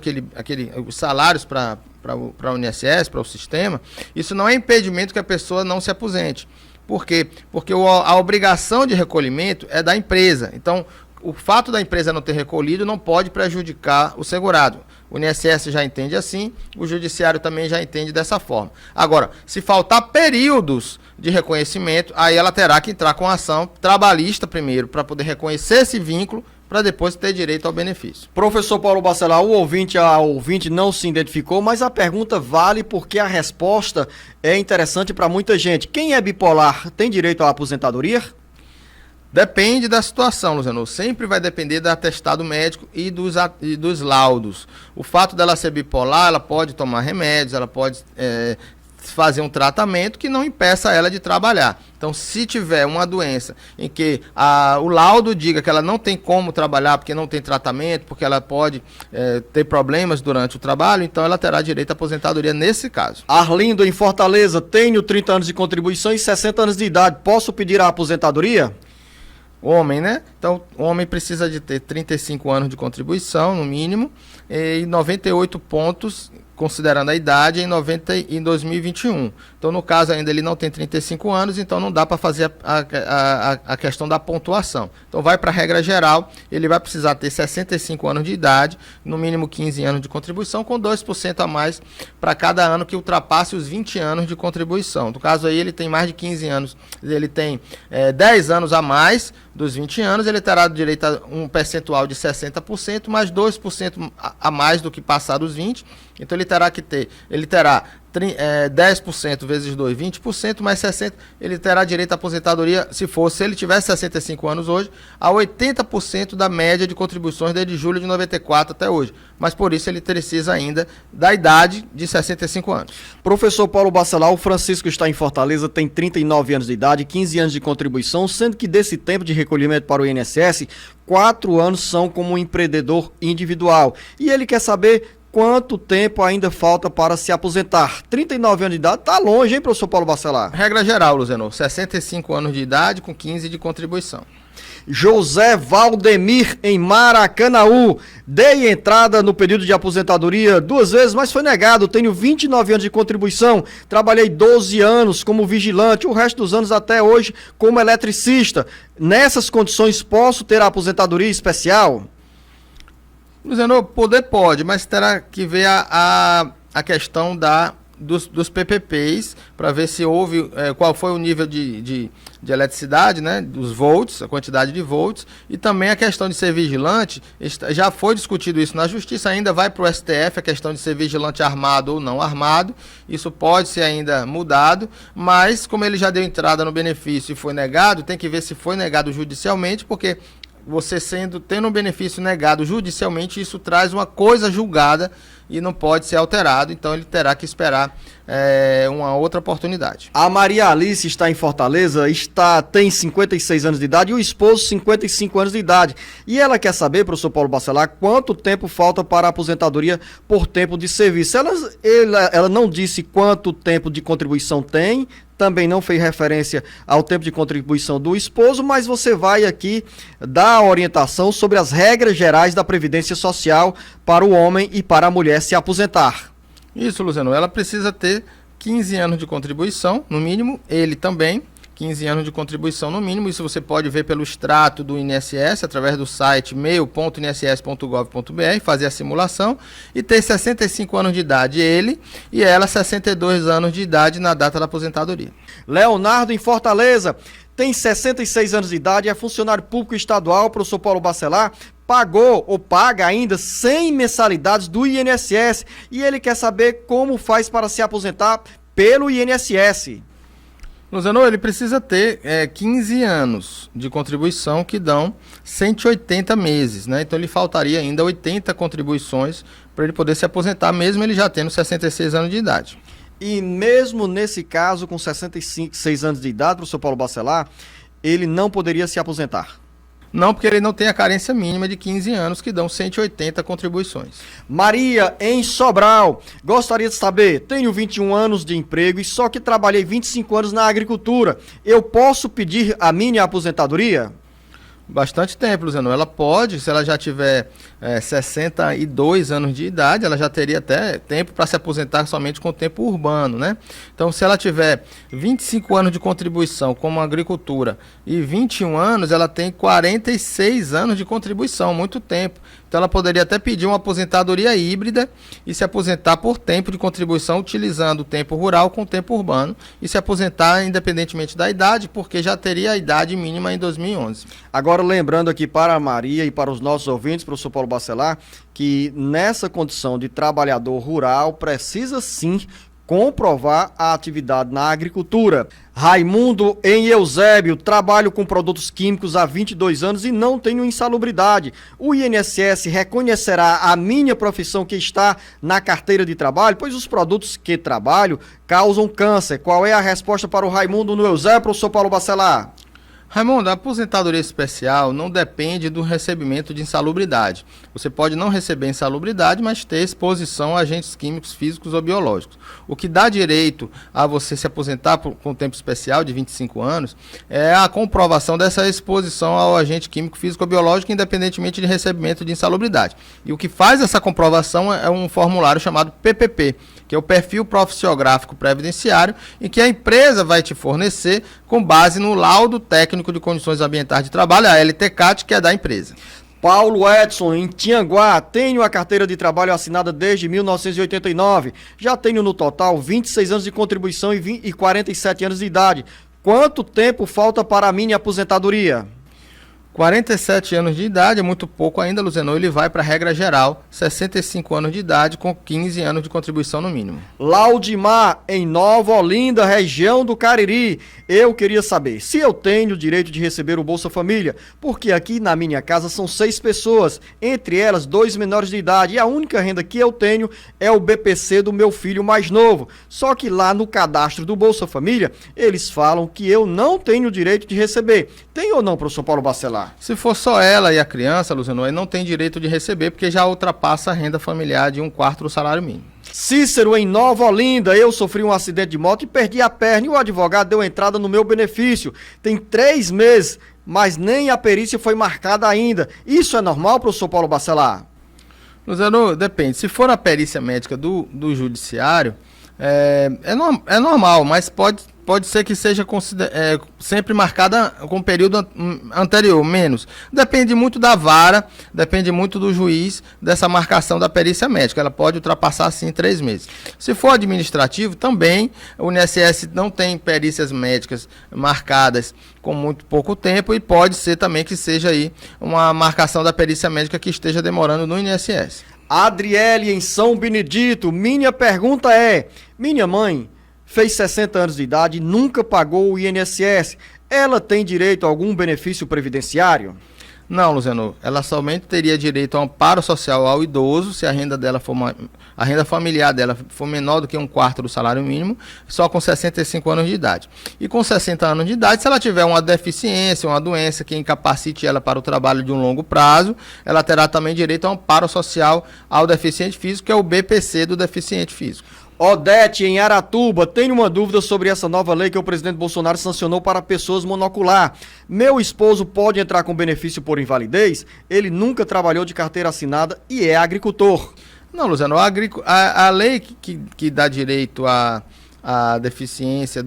os salários para o INSS, para o sistema, isso não é impedimento que a pessoa não se aposente. Por quê? Porque a obrigação de recolhimento é da empresa. Então, o fato da empresa não ter recolhido não pode prejudicar o segurado. O INSS já entende assim, o judiciário também já entende dessa forma. Agora, se faltar períodos de reconhecimento, aí ela terá que entrar com ação trabalhista primeiro, para poder reconhecer esse vínculo, para depois ter direito ao benefício. Professor Paulo Bacelar, a ouvinte não se identificou, mas a pergunta vale porque a resposta é interessante para muita gente. Quem é bipolar tem direito à aposentadoria? Depende da situação, Luciano. Sempre vai depender do atestado médico e dos laudos. O fato dela ser bipolar, ela pode tomar remédios, ela pode fazer um tratamento que não impeça ela de trabalhar. Então, se tiver uma doença em que o laudo diga que ela não tem como trabalhar porque não tem tratamento, porque ela pode ter problemas durante o trabalho, então ela terá direito à aposentadoria nesse caso. Arlindo, em Fortaleza, tenho 30 anos de contribuição e 60 anos de idade. Posso pedir a aposentadoria? Homem, né? Então, o homem precisa de ter 35 anos de contribuição, no mínimo, e 98 pontos, considerando a idade, em 2021. Então, no caso, ainda ele não tem 35 anos, então não dá para fazer a questão da pontuação. Então, vai para a regra geral, ele vai precisar ter 65 anos de idade, no mínimo 15 anos de contribuição, com 2% a mais para cada ano que ultrapasse os 20 anos de contribuição. No caso aí, ele tem mais de 15 anos, ele tem 10 anos a mais dos 20 anos, ele terá direito a um percentual de 60%, mais 2% a mais do que passar dos 20. Então ele terá 10% vezes 2, 20%, mais 60%, ele terá direito à aposentadoria, se ele tivesse 65 anos hoje, a 80% da média de contribuições desde julho de 94 até hoje. Mas por isso ele precisa ainda da idade de 65 anos. Professor Paulo Bacelar, o Francisco está em Fortaleza, tem 39 anos de idade, 15 anos de contribuição, sendo que desse tempo de recolhimento para o INSS, 4 anos são como empreendedor individual. E ele quer saber quanto tempo ainda falta para se aposentar. 39 anos de idade, tá longe, hein, professor Paulo Bacelar? Regra geral, Luciano, 65 anos de idade com 15 de contribuição. José Valdemir, em Maracanaú. Dei entrada no período de aposentadoria 2 vezes, mas foi negado. Tenho 29 anos de contribuição, trabalhei 12 anos como vigilante, o resto dos anos até hoje como eletricista. Nessas condições, posso ter a aposentadoria especial? Luciano, poder pode, mas terá que ver a questão dos PPPs, para ver se houve, qual foi o nível de eletricidade, né, dos volts, a quantidade de volts, e também a questão de ser vigilante. Já foi discutido isso na Justiça, ainda vai para o STF a questão de ser vigilante armado ou não armado. Isso pode ser ainda mudado, mas como ele já deu entrada no benefício e foi negado, tem que ver se foi negado judicialmente, porque você tendo um benefício negado judicialmente, isso traz uma coisa julgada e não pode ser alterado, então ele terá que esperar uma outra oportunidade. A Maria Alice está em Fortaleza, tem 56 anos de idade e o esposo 55 anos de idade. E ela quer saber, professor Paulo Bacelar, quanto tempo falta para a aposentadoria por tempo de serviço. Ela não disse quanto tempo de contribuição tem, também não fez referência ao tempo de contribuição do esposo, mas você vai aqui dar a orientação sobre as regras gerais da Previdência Social para o homem e para a mulher se aposentar. Isso, Luciano. Ela precisa ter 15 anos de contribuição, no mínimo. Ele também, 15 anos de contribuição no mínimo. Isso você pode ver pelo extrato do INSS, através do site meu.inss.gov.br, fazer a simulação. E ter 65 anos de idade ele e ela 62 anos de idade na data da aposentadoria. Leonardo, em Fortaleza, tem 66 anos de idade, é funcionário público estadual, professor Paulo Bacelar, pagou ou paga ainda 100 mensalidades do INSS e ele quer saber como faz para se aposentar pelo INSS. Luciano, ele precisa ter 15 anos de contribuição que dão 180 meses, né? Então ele faltaria ainda 80 contribuições para ele poder se aposentar, mesmo ele já tendo 66 anos de idade. E mesmo nesse caso, com 66 anos de idade, professor Paulo Bacelar, ele não poderia se aposentar? Não, porque ele não tem a carência mínima de 15 anos, que dão 180 contribuições. Maria, em Sobral, gostaria de saber, tenho 21 anos de emprego e só que trabalhei 25 anos na agricultura. Eu posso pedir a minha aposentadoria? Bastante tempo, Luciano. Ela pode, se ela já tiver 62 anos de idade, ela já teria até tempo para se aposentar somente com o tempo urbano, né? Então, se ela tiver 25 anos de contribuição como agricultura e 21 anos, ela tem 46 anos de contribuição, muito tempo. Então, ela poderia até pedir uma aposentadoria híbrida e se aposentar por tempo de contribuição, utilizando o tempo rural com o tempo urbano e se aposentar independentemente da idade, porque já teria a idade mínima em 2011. Agora, lembrando aqui para a Maria e para os nossos ouvintes, professor Paulo Bacelar, que nessa condição de trabalhador rural precisa sim comprovar a atividade na agricultura. Raimundo, em Eusébio, trabalho com produtos químicos há 22 anos e não tenho insalubridade. O INSS reconhecerá a minha profissão que está na carteira de trabalho, pois os produtos que trabalho causam câncer. Qual é a resposta para o Raimundo no Eusébio, professor Paulo Bacelar? Raimundo, a aposentadoria especial não depende do recebimento de insalubridade. Você pode não receber insalubridade, mas ter exposição a agentes químicos, físicos ou biológicos. O que dá direito a você se aposentar com tempo especial de 25 anos é a comprovação dessa exposição ao agente químico, físico ou biológico, independentemente de recebimento de insalubridade. E o que faz essa comprovação é um formulário chamado PPP, que é o Perfil Profissiográfico Previdenciário, em que a empresa vai te fornecer com base no laudo técnico de condições ambientais de trabalho, a LTCAT, que é da empresa. Paulo Edson, em Tianguá, tenho a carteira de trabalho assinada desde 1989. Já tenho no total 26 anos de contribuição e 47 anos de idade. Quanto tempo falta para a minha aposentadoria? 47 anos de idade é muito pouco ainda, Luciano. Ele vai para a regra geral, 65 anos de idade com 15 anos de contribuição no mínimo. Laudimar, em Nova Olinda, região do Cariri. Eu queria saber se eu tenho o direito de receber o Bolsa Família, porque aqui na minha casa são 6 pessoas, entre elas 2 menores de idade, e a única renda que eu tenho é o BPC do meu filho mais novo. Só que lá no cadastro do Bolsa Família, eles falam que eu não tenho o direito de receber. Tem ou não, professor Paulo Bacelar? Se for só ela e a criança, Luciano, aí não tem direito de receber, porque já ultrapassa a renda familiar de 1/4 do salário mínimo. Cícero, em Nova Olinda, eu sofri um acidente de moto e perdi a perna e o advogado deu entrada no meu benefício. Tem 3 meses, mas nem a perícia foi marcada ainda. Isso é normal, professor Paulo Bacelar? Luciano, depende. Se for a perícia médica do judiciário, é normal, mas pode ser que seja sempre marcada com o período anterior, menos. Depende muito da vara, depende muito do juiz dessa marcação da perícia médica. Ela pode ultrapassar, sim, 3 meses. Se for administrativo, também o INSS não tem perícias médicas marcadas com muito pouco tempo e pode ser também que seja aí uma marcação da perícia médica que esteja demorando no INSS. Adriele, em São Benedito, minha pergunta é, minha mãe fez 60 anos de idade e nunca pagou o INSS. Ela tem direito a algum benefício previdenciário? Não, Luciano. Ela somente teria direito a um amparo social ao idoso se a renda dela a renda familiar dela for menor do que 1/4 do salário mínimo, só com 65 anos de idade. E com 60 anos de idade, se ela tiver uma deficiência, uma doença que incapacite ela para o trabalho de um longo prazo, ela terá também direito a um amparo social ao deficiente físico, que é o BPC do deficiente físico. Odete, em Aratuba, tenho uma dúvida sobre essa nova lei que o presidente Bolsonaro sancionou para pessoas monocular. Meu esposo pode entrar com benefício por invalidez? Ele nunca trabalhou de carteira assinada e é agricultor. Não, Luciano, a lei que dá direito à deficiência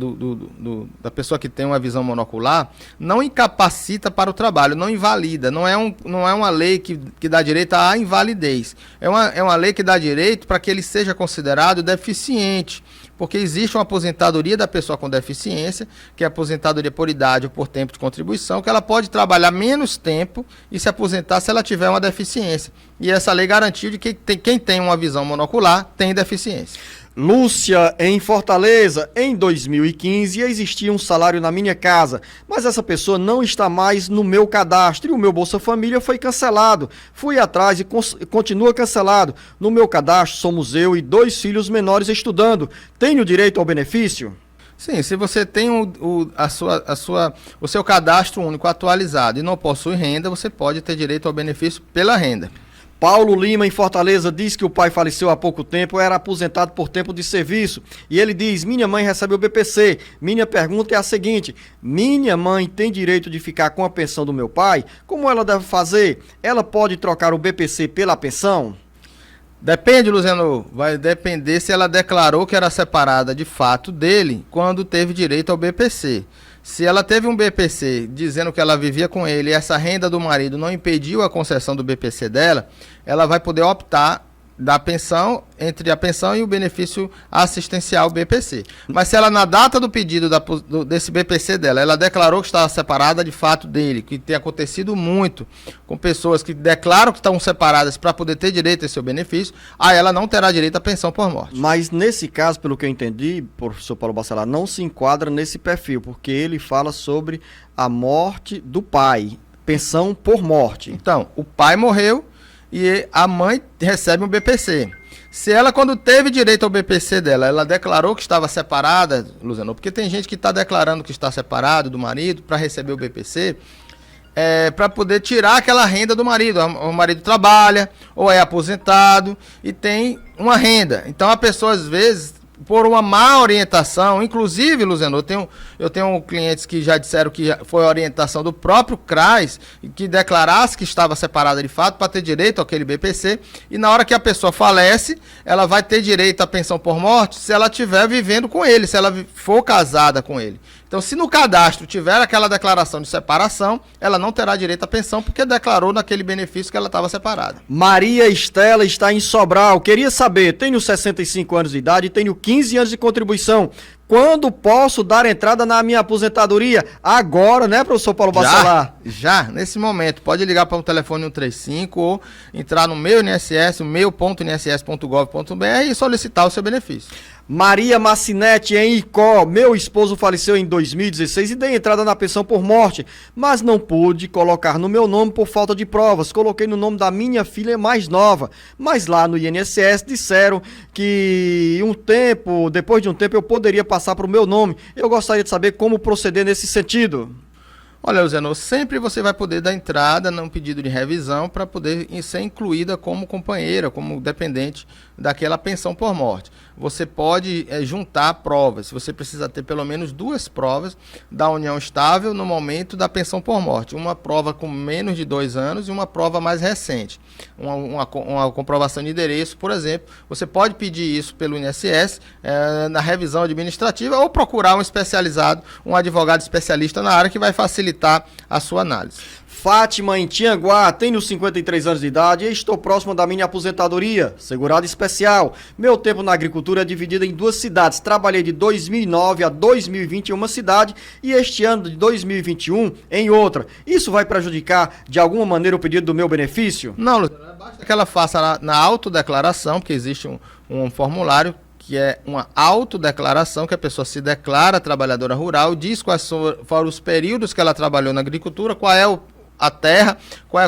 da pessoa que tem uma visão monocular não incapacita para o trabalho, não invalida, não é uma lei que dá direito à invalidez, é uma lei que dá direito para que ele seja considerado deficiente, porque existe uma aposentadoria da pessoa com deficiência, que é a aposentadoria por idade ou por tempo de contribuição, que ela pode trabalhar menos tempo e se aposentar se ela tiver uma deficiência. E essa lei garantiu de que quem tem uma visão monocular tem deficiência. Lúcia, em Fortaleza, em 2015 existia um salário na minha casa, mas essa pessoa não está mais no meu cadastro e o meu Bolsa Família foi cancelado. Fui atrás e continua cancelado. No meu cadastro somos eu e 2 filhos menores estudando. Tenho direito ao benefício? Sim, se você tem o seu cadastro único atualizado e não possui renda, você pode ter direito ao benefício pela renda. Paulo Lima, em Fortaleza, diz que o pai faleceu há pouco tempo, era aposentado por tempo de serviço. E ele diz, minha mãe recebe o BPC. Minha pergunta é a seguinte, minha mãe tem direito de ficar com a pensão do meu pai? Como ela deve fazer? Ela pode trocar o BPC pela pensão? Depende, Luciano, vai depender se ela declarou que era separada de fato dele quando teve direito ao BPC. Se ela teve um BPC dizendo que ela vivia com ele e essa renda do marido não impediu a concessão do BPC dela, ela vai poder optar da pensão, entre a pensão e o benefício assistencial BPC. Mas se ela, na data do pedido desse BPC dela, ela declarou que estava separada de fato dele, que tem acontecido muito com pessoas que declaram que estão separadas para poder ter direito a esse seu benefício, aí ela não terá direito à pensão por morte. Mas nesse caso, pelo que eu entendi, professor Paulo Bacelar, não se enquadra nesse perfil, porque ele fala sobre a morte do pai, pensão por morte. Então, o pai morreu, e a mãe recebe um BPC. Se ela, quando teve direito ao BPC dela, ela declarou que estava separada, Luciano, porque tem gente que está declarando que está separado do marido para receber o BPC, para poder tirar aquela renda do marido. O marido trabalha ou é aposentado e tem uma renda. Então a pessoa, às vezes, por uma má orientação, inclusive, Luciano, eu tenho clientes que já disseram que foi a orientação do próprio CRAS, que declarasse que estava separada de fato para ter direito àquele BPC, e na hora que a pessoa falece, ela vai ter direito à pensão por morte se ela estiver vivendo com ele, se ela for casada com ele. Então, se no cadastro tiver aquela declaração de separação, ela não terá direito à pensão porque declarou naquele benefício que ela estava separada. Maria Estela está em Sobral. Queria saber, tenho 65 anos de idade e tenho 15 anos de contribuição. Quando posso dar entrada na minha aposentadoria? Agora, né, professor Paulo Bacelar? Já, nesse momento. Pode ligar para o telefone 135 ou entrar no meu INSS, o meu.inss.gov.br e solicitar o seu benefício. Maria Macinete, em Icó. Meu esposo faleceu em 2016 e dei entrada na pensão por morte, mas não pude colocar no meu nome por falta de provas. Coloquei no nome da minha filha mais nova, mas lá no INSS disseram que depois de um tempo eu poderia passar para o meu nome. Eu gostaria de saber como proceder nesse sentido. Olha, Luciano, sempre você vai poder dar entrada num pedido de revisão para poder ser incluída como companheira, como dependente daquela pensão por morte. Você pode juntar provas, você precisa ter pelo menos 2 provas da união estável no momento da pensão por morte. Uma prova com menos de 2 anos e uma prova mais recente. Uma comprovação de endereço, por exemplo. Você pode pedir isso pelo INSS na revisão administrativa ou procurar um especializado, um advogado especialista na área que vai facilitar a sua análise. Fátima, em Tianguá, tenho 53 anos de idade e estou próximo da minha aposentadoria, segurado especial. Meu tempo na agricultura é dividido em 2 cidades. Trabalhei de 2009 a 2020 em uma cidade e este ano de 2021 em outra. Isso vai prejudicar de alguma maneira o pedido do meu benefício? Não, Luciano, basta que ela faça na autodeclaração, porque existe um formulário que é uma autodeclaração, que a pessoa se declara trabalhadora rural, diz quais foram os períodos que ela trabalhou na agricultura, qual é a terra, qual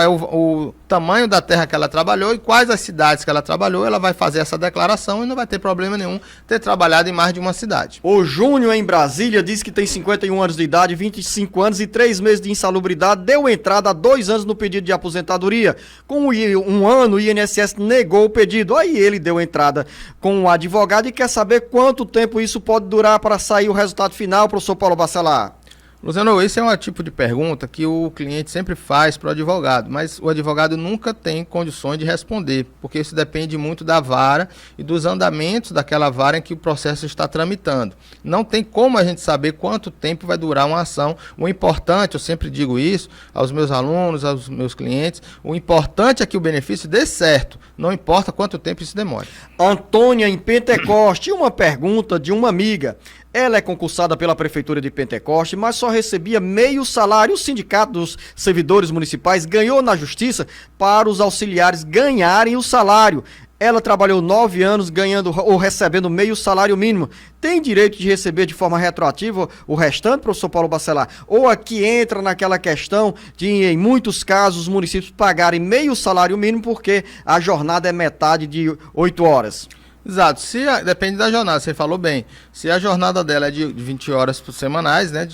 é o tamanho da terra que ela trabalhou e quais as cidades que ela trabalhou, ela vai fazer essa declaração e não vai ter problema nenhum ter trabalhado em mais de uma cidade. O Júnior, em Brasília, diz que tem 51 anos de idade, 25 anos e 3 meses de insalubridade, deu entrada há 2 anos no pedido de aposentadoria. Com um ano, o INSS negou o pedido. Aí ele deu entrada com um advogado e quer saber quanto tempo isso pode durar para sair o resultado final, professor Paulo Bacelar. Luciano, esse é um tipo de pergunta que o cliente sempre faz para o advogado, mas o advogado nunca tem condições de responder, porque isso depende muito da vara e dos andamentos daquela vara em que o processo está tramitando. Não tem como a gente saber quanto tempo vai durar uma ação. O importante, eu sempre digo isso aos meus alunos, aos meus clientes, o importante é que o benefício dê certo, não importa quanto tempo isso demore. Antônia, em Pentecoste, uma pergunta de uma amiga. Ela é concursada pela Prefeitura de Pentecoste, mas só recebia meio salário. O Sindicato dos Servidores Municipais ganhou na Justiça para os auxiliares ganharem o salário. Ela trabalhou 9 anos ganhando ou recebendo meio salário mínimo. Tem direito de receber de forma retroativa o restante, professor Paulo Bacelar? Ou aqui entra naquela questão de, em muitos casos, os municípios pagarem meio salário mínimo porque a jornada é metade de 8 horas? Exato, depende da jornada, você falou bem. Se a jornada dela é de 20 horas por semanais, né,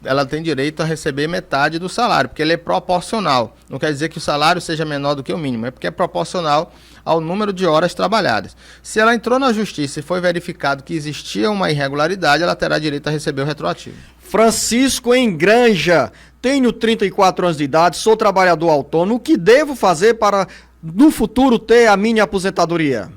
ela tem direito a receber metade do salário, porque ele é proporcional. Não quer dizer que o salário seja menor do que o mínimo, é porque é proporcional ao número de horas trabalhadas. Se ela entrou na justiça e foi verificado que existia uma irregularidade, ela terá direito a receber o retroativo. Francisco, em Granja. Tenho 34 anos de idade, sou trabalhador autônomo. O que devo fazer para, no futuro, ter a minha aposentadoria?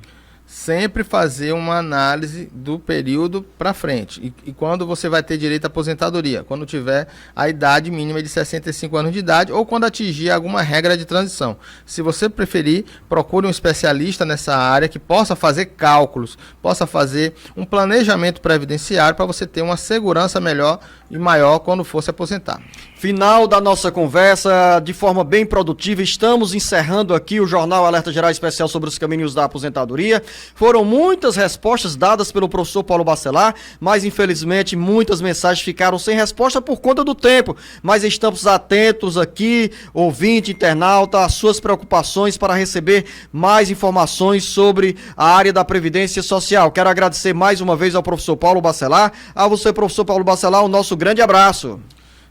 Sempre fazer uma análise do período para frente. E quando você vai ter direito à aposentadoria? Quando tiver a idade mínima de 65 anos de idade ou quando atingir alguma regra de transição. Se você preferir, procure um especialista nessa área que possa fazer cálculos, possa fazer um planejamento previdenciário para você ter uma segurança melhor e maior quando for se aposentar. Final da nossa conversa, de forma bem produtiva, estamos encerrando aqui o Jornal Alerta Geral Especial sobre os caminhos da aposentadoria. Foram muitas respostas dadas pelo professor Paulo Bacelar, mas infelizmente muitas mensagens ficaram sem resposta por conta do tempo. Mas estamos atentos aqui, ouvinte, internauta, às suas preocupações para receber mais informações sobre a área da Previdência Social. Quero agradecer mais uma vez ao professor Paulo Bacelar. A você, professor Paulo Bacelar, o nosso grande abraço.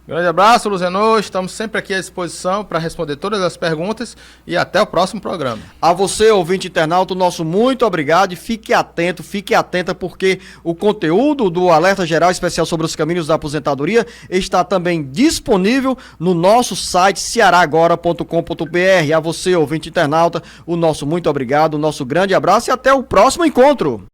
Grande abraço, Luzenor. Estamos sempre aqui à disposição para responder todas as perguntas e até o próximo programa. A você, ouvinte internauta, o nosso muito obrigado e fique atento, fique atenta, porque o conteúdo do Alerta Geral Especial sobre os caminhos da aposentadoria está também disponível no nosso site cearagora.com.br. A você, ouvinte internauta, o nosso muito obrigado, o nosso grande abraço e até o próximo encontro.